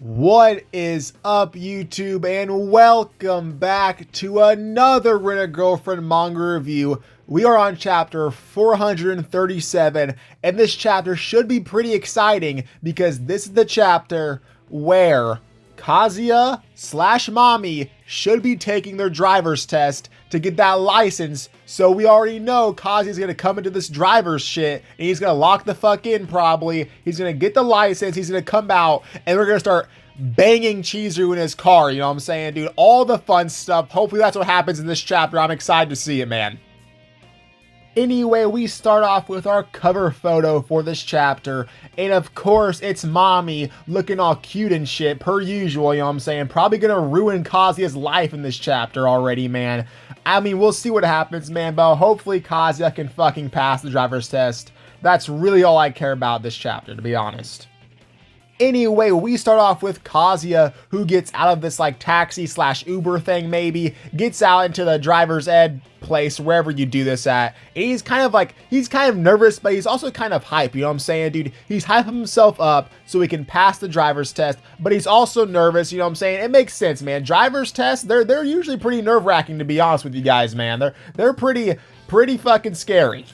What is up, YouTube, and welcome back to another Rent-A-Girlfriend manga review. We are on chapter 437, and this chapter should be pretty exciting because this is the chapter where Kazuya / Mami should be taking their driver's test to get that license. So we already know Kazuya's gonna come into this driver's shit and he's gonna lock the fuck in probably. He's gonna get the license, he's gonna come out, and we're gonna start banging Chizu in his car, you know what I'm saying, dude? All the fun stuff. Hopefully that's what happens in this chapter. I'm excited to see it, man. Anyway, we start off with our cover photo for this chapter, and of course, it's Mami looking all cute and shit, per usual, you know what I'm saying? Probably gonna ruin Kazuya's life in this chapter already, man. I mean, we'll see what happens, man, but hopefully Kazuya can fucking pass the driver's test. That's really all I care about this chapter, to be honest. Anyway, we start off with Kazuya, who gets out of this like taxi / Uber thing, maybe gets out into the driver's ed place, wherever you do this at. And he's kind of nervous, but he's also kind of hype, you know what I'm saying, dude? He's hyping himself up so he can pass the driver's test, but he's also nervous, you know what I'm saying? It makes sense, man. Driver's tests, they're usually pretty nerve-wracking, to be honest with you guys, man. They're pretty fucking scary.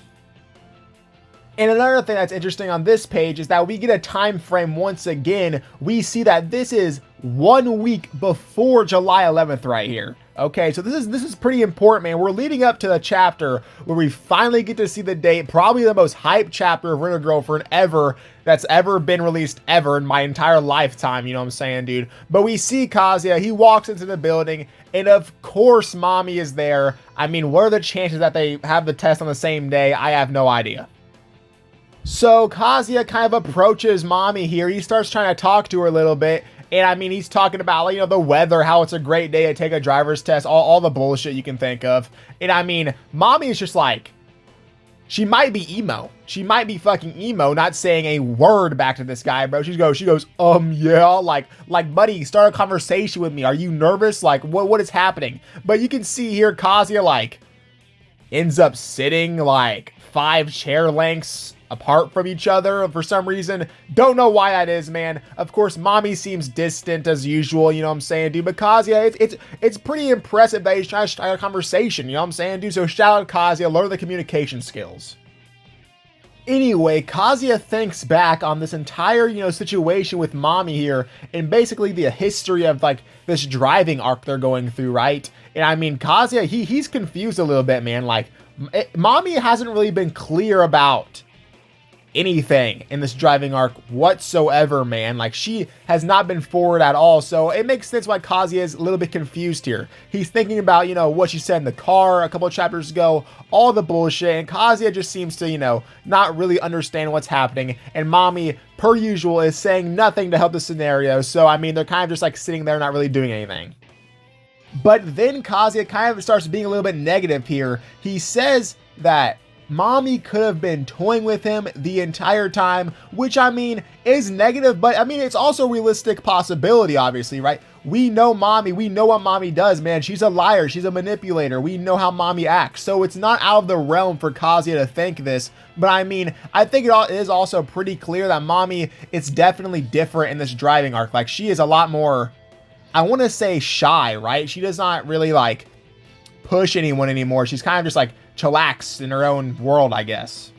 And another thing that's interesting on this page is that we get a time frame once again. We see that this is 1 week before July 11th right here. Okay, so this is pretty important, man. We're leading up to the chapter where we finally get to see the date, probably the most hyped chapter of Rent-A-Girlfriend ever that's ever been released ever in my entire lifetime, you know what I'm saying, dude? But we see Kazuya, he walks into the building, and of course Mami is there. I mean, what are the chances that they have the test on the same day? I have no idea. So Kazuya kind of approaches Mami here. He starts trying to talk to her a little bit. And I mean, he's talking about, you know, the weather, how it's a great day to take a driver's test, all the bullshit you can think of. And I mean, Mami is just like, she might be emo. She might be fucking emo, not saying a word back to this guy, bro. She goes, yeah, like, buddy, start a conversation with me. Are you nervous? Like, what is happening? But you can see here, Kazuya, like, ends up sitting, like, 5 chair lengths apart from each other for some reason. Don't know why that is, man. Of course, Mami seems distant as usual, you know what I'm saying, dude? But Kazuya, it's pretty impressive that he's trying to start a conversation, you know what I'm saying, dude? So shout out Kazuya, learn the communication skills. Anyway, Kazuya thinks back on this entire, you know, situation with Mami here, and basically the history of like this driving arc they're going through, right? And I mean, Kazuya, he's confused a little bit, man. Like, Mami hasn't really been clear about anything in this driving arc whatsoever, man. Like, she has not been forward at all, so it makes sense why Kazuya is a little bit confused here. He's thinking about, you know, what she said in the car a couple of chapters ago, all the bullshit, and Kazuya just seems to, you know, not really understand what's happening, and Mami, per usual, is saying nothing to help the scenario. So I mean, they're kind of just like sitting there not really doing anything. But then Kazuya kind of starts being a little bit negative here. He says that Mami could have been toying with him the entire time, which I mean is negative, but I mean it's also a realistic possibility, obviously, right? We know Mami, we know what Mami does, man. She's a liar, she's a manipulator. We know how Mami acts, so it's not out of the realm for Kazuya to think this. But I mean, I think it is also pretty clear that Mami is definitely different in this driving arc. Like, she is a lot more, I want to say, shy, right? She does not really like push anyone anymore. She's kind of just like chillaxed in her own world, I guess.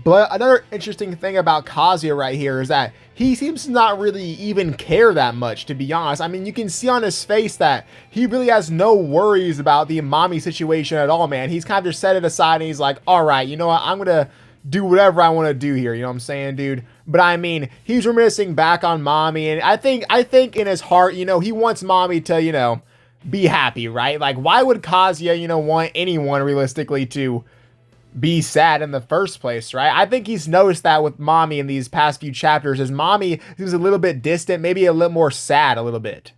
But another interesting thing about Kazuya right here is that he seems to not really even care that much, to be honest. I mean, you can see on his face that he really has no worries about the Mami situation at all, man. He's kind of just set it aside and he's like, all right, you know what? I'm gonna do whatever I want to do here, you know what I'm saying, dude? But I mean, he's reminiscing back on Mami, and I think in his heart, you know, he wants Mami to, you know, be happy, right? Like, why would Kazuya, you know, want anyone realistically to be sad in the first place, right? I think he's noticed that with Mami in these past few chapters, as Mami seems a little bit distant, maybe a little more sad a little bit.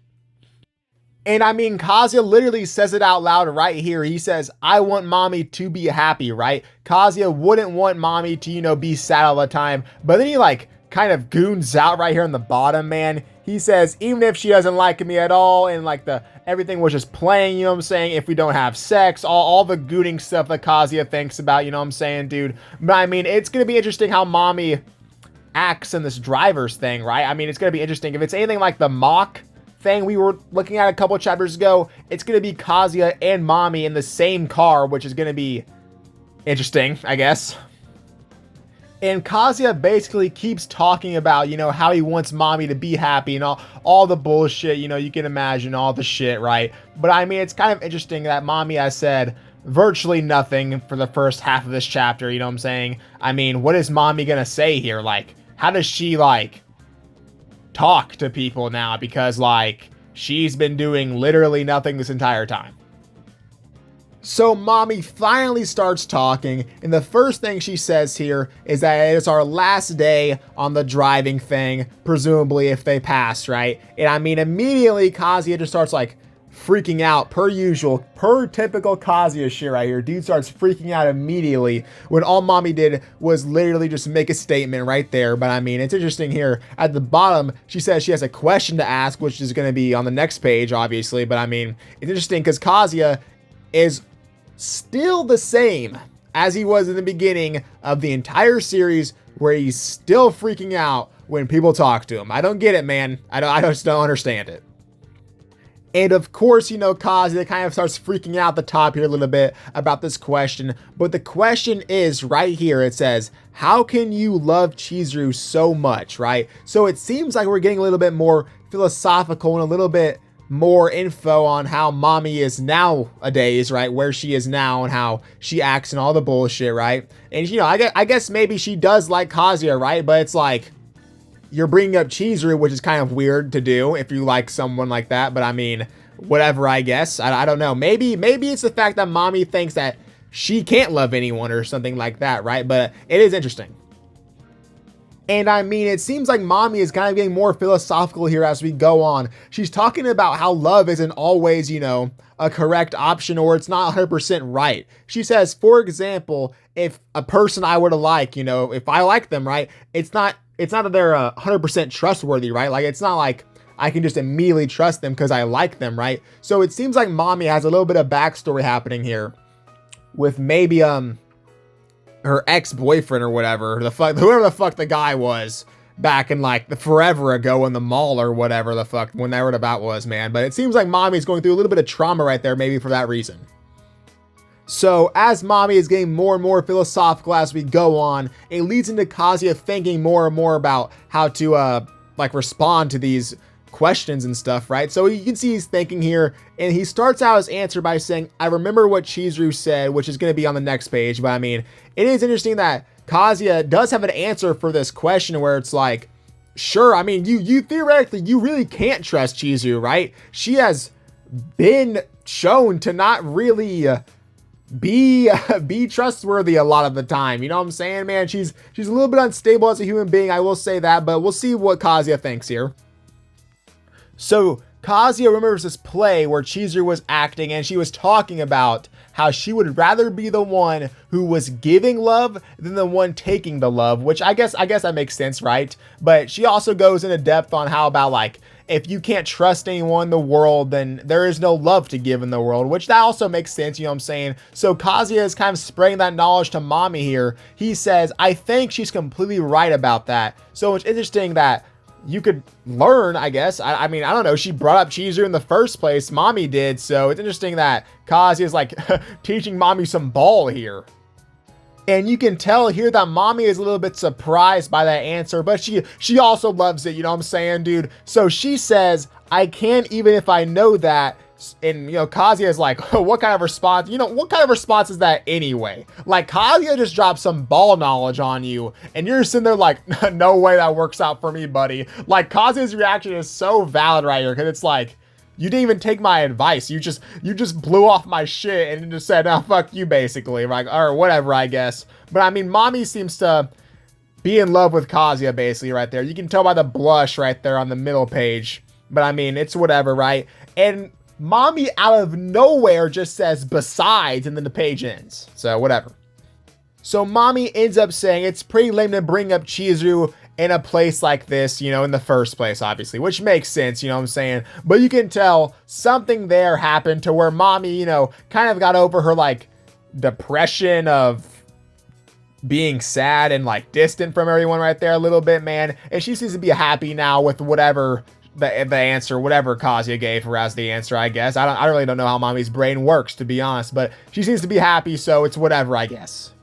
And I mean, Kazuya literally says it out loud right here. He says, I want Mami to be happy, right? Kazuya wouldn't want Mami to, you know, be sad all the time. But then he like kind of goons out right here on the bottom, man. He says, even if she doesn't like me at all, and like everything was just playing, you know what I'm saying? If we don't have sex, all the gooning stuff that Kazuya thinks about, you know what I'm saying, dude? But I mean, it's going to be interesting how Mami acts in this driver's thing, right? I mean, it's going to be interesting. If it's anything like the mock thing we were looking at a couple chapters ago, it's going to be Kazuya and Mami in the same car, which is going to be interesting, I guess. And Kazuya basically keeps talking about, you know, how he wants Mami to be happy and all the bullshit, you know, you can imagine all the shit, right? But I mean, it's kind of interesting that Mami has said virtually nothing for the first half of this chapter, you know what I'm saying? I mean, what is Mami gonna say here? Like, how does she, like, talk to people now? Because, like, she's been doing literally nothing this entire time. So Mami finally starts talking, and the first thing she says here is that it's our last day on the driving thing, presumably if they pass, right? And I mean, immediately Kazuya just starts, like, freaking out, per usual, per typical Kazuya shit right here. Dude starts freaking out immediately when all Mami did was literally just make a statement right there. But I mean, it's interesting here at the bottom, she says she has a question to ask, which is going to be on the next page, obviously. But I mean, it's interesting because Kazuya is still the same as he was in the beginning of the entire series, where he's still freaking out when people talk to him. I don't get it, man. I just don't understand it. And of course, you know, Kazuya kind of starts freaking out at the top here a little bit about this question. But the question is right here. It says, how can you love Chizuru so much, right? So it seems like we're getting a little bit more philosophical and a little bit more info on how Mami is nowadays, right? Where she is now and how she acts and all the bullshit, right? And, you know, I guess maybe she does like Kazuya, right? But it's like, you're bringing up Chizuru, which is kind of weird to do if you like someone like that. But I mean, whatever, I guess. I don't know. Maybe it's the fact that Mami thinks that she can't love anyone or something like that, right? But it is interesting. And I mean, it seems like Mami is kind of getting more philosophical here as we go on. She's talking about how love isn't always, you know, a correct option, or it's not 100% right. She says, for example, if a person I were to like, you know, if I like them, right, it's not that they're 100% trustworthy, right? Like, it's not like I can just immediately trust them because I like them, right? So it seems like Mami has a little bit of backstory happening here with maybe her ex-boyfriend or whatever, whoever the fuck the guy was back in, like, the forever ago in the mall or whatever the fuck, whenever the bout was, man. But it seems like Mami's going through a little bit of trauma right there, maybe for that reason. So as Mami is getting more and more philosophical as we go on, it leads into Kazuya thinking more and more about how to like respond to these questions and stuff, right? So you can see he's thinking here, and he starts out his answer by saying, I remember what Chizuru said, which is going to be on the next page. But I mean, it is interesting that Kazuya does have an answer for this question where it's like, sure, I mean, you theoretically, you really can't trust Chizuru, right? She has been shown to not really be trustworthy a lot of the time, you know what I'm saying, man? She's a little bit unstable as a human being, I will say that, but we'll see what Kazuya thinks here. So Kazuya remembers this play where Chizuru was acting, and she was talking about how she would rather be the one who was giving love than the one taking the love, which I guess that makes sense, right? But she also goes into depth on how about, like, if you can't trust anyone in the world, then there is no love to give in the world, which that also makes sense, you know what I'm saying? So Kazuya is kind of spreading that knowledge to Mami here. He says, I think she's completely right about that. So it's interesting that you could learn, I guess. I mean, I don't know. She brought up Chizuru in the first place. Mami did. So it's interesting that Kazuya is like teaching Mami some ball here. And you can tell here that Mami is a little bit surprised by that answer, but she also loves it, you know what I'm saying, dude? So she says, I can't even if I know that. And, you know, Kazuya is like, what kind of response? You know, what kind of response is that anyway? Like, Kazuya just dropped some ball knowledge on you, and you're sitting there like, no way that works out for me, buddy. Like, Kazuya's reaction is so valid right here, because it's like, you didn't even take my advice. You just blew off my shit and just said, "Oh, fuck you," basically, like, or whatever, I guess. But I mean, Mami seems to be in love with Kazuya, basically, right there. You can tell by the blush right there on the middle page. But I mean, it's whatever, right? And Mami out of nowhere just says besides, and then the page ends. So whatever. So Mami ends up saying it's pretty lame to bring up Chizuru in a place like this, you know, in the first place, obviously, which makes sense, you know what I'm saying? But you can tell something there happened to where Mami, you know, kind of got over her, like, depression of being sad and like distant from everyone right there a little bit, man. And she seems to be happy now with whatever the answer, whatever Kazuya gave her as the answer, I guess. I really don't know how Mami's brain works, to be honest, but she seems to be happy, so it's whatever, I guess.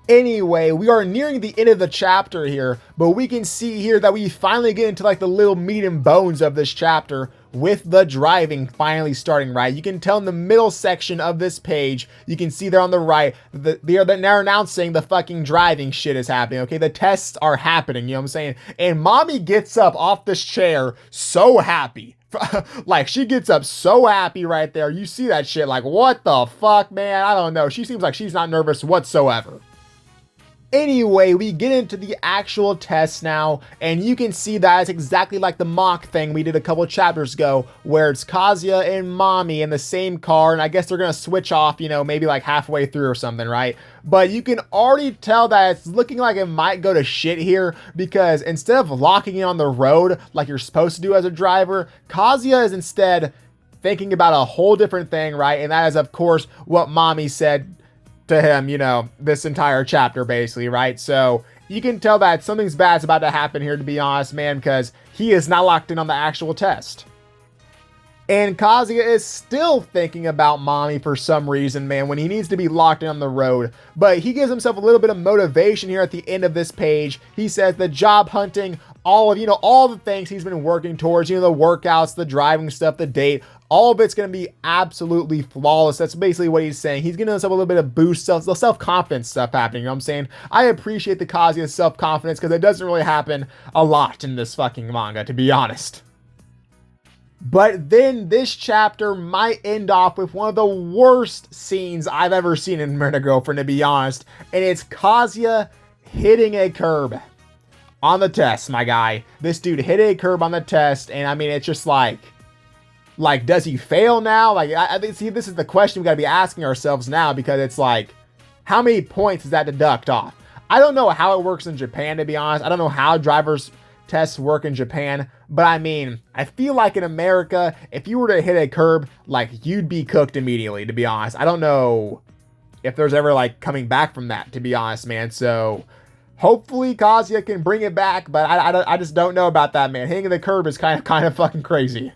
Anyway, we are nearing the end of the chapter here, but we can see here that we finally get into like the little meat and bones of this chapter with the driving finally starting, right? You can tell in the middle section of this page, you can see there on the right, they're announcing the fucking driving shit is happening, okay? The tests are happening, you know what I'm saying? And Mami gets up off this chair so happy. Like, she gets up so happy right there. You see that shit, like, what the fuck, man? I don't know. She seems like she's not nervous whatsoever. Anyway, we get into the actual test now, and you can see that it's exactly like the mock thing we did a couple chapters ago, where it's Kazuya and Mami in the same car, and I guess they're gonna switch off, you know, maybe like halfway through or something, right? But you can already tell that it's looking like it might go to shit here, because instead of locking it on the road like you're supposed to do as a driver, Kazuya is instead thinking about a whole different thing, right? And that is, of course, what Mami said to him, you know, this entire chapter basically, right? So you can tell that something's bad's about to happen here, to be honest, man, because he is not locked in on the actual test. And Kazuya is still thinking about Mami for some reason, man, when he needs to be locked in on the road. But he gives himself a little bit of motivation here at the end of this page. He says the job hunting, all the things he's been working towards, you know, the workouts, the driving stuff, the date, all of it's going to be absolutely flawless. That's basically what he's saying. He's giving himself a little bit of boost, self-confidence stuff happening. You know what I'm saying? I appreciate the Kazuya's self-confidence because it doesn't really happen a lot in this fucking manga, to be honest. But then this chapter might end off with one of the worst scenes I've ever seen in Murder Girlfriend, to be honest. And it's Kazuya hitting a curb on the test, my guy. This dude hit a curb on the test, and I mean, it's just like, does he fail now? Like, I think, see, this is the question we gotta be asking ourselves now, because it's like, how many points does that deduct off? I don't know how it works in Japan, to be honest. I don't know how drivers' tests work in Japan, but I mean, I feel like in America, if you were to hit a curb, like, you'd be cooked immediately, to be honest. I don't know if there's ever, like, coming back from that, to be honest, man. So hopefully Kazuya can bring it back, but I just don't know about that, man. Hitting the curb is kind of fucking crazy.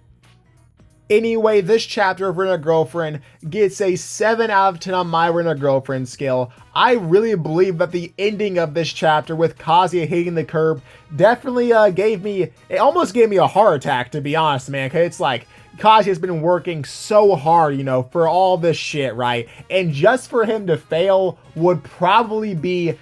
Anyway, this chapter of Rent a Girlfriend gets a 7 out of 10 on my Rent a Girlfriend scale. I really believe that the ending of this chapter with Kazuya hitting the curb definitely almost gave me a heart attack, to be honest, man. Cause it's like, Kazuya's been working so hard, you know, for all this shit, right? And just for him to fail would probably be,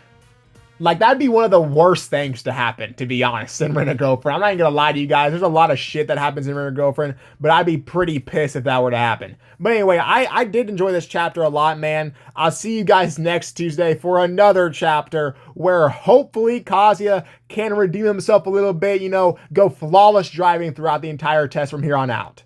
like, that'd be one of the worst things to happen, to be honest, in Rent a Girlfriend. I'm not even gonna lie to you guys. There's a lot of shit that happens in Rent a Girlfriend, but I'd be pretty pissed if that were to happen. But anyway, I did enjoy this chapter a lot, man. I'll see you guys next Tuesday for another chapter where hopefully Kazuya can redeem himself a little bit, you know, go flawless driving throughout the entire test from here on out.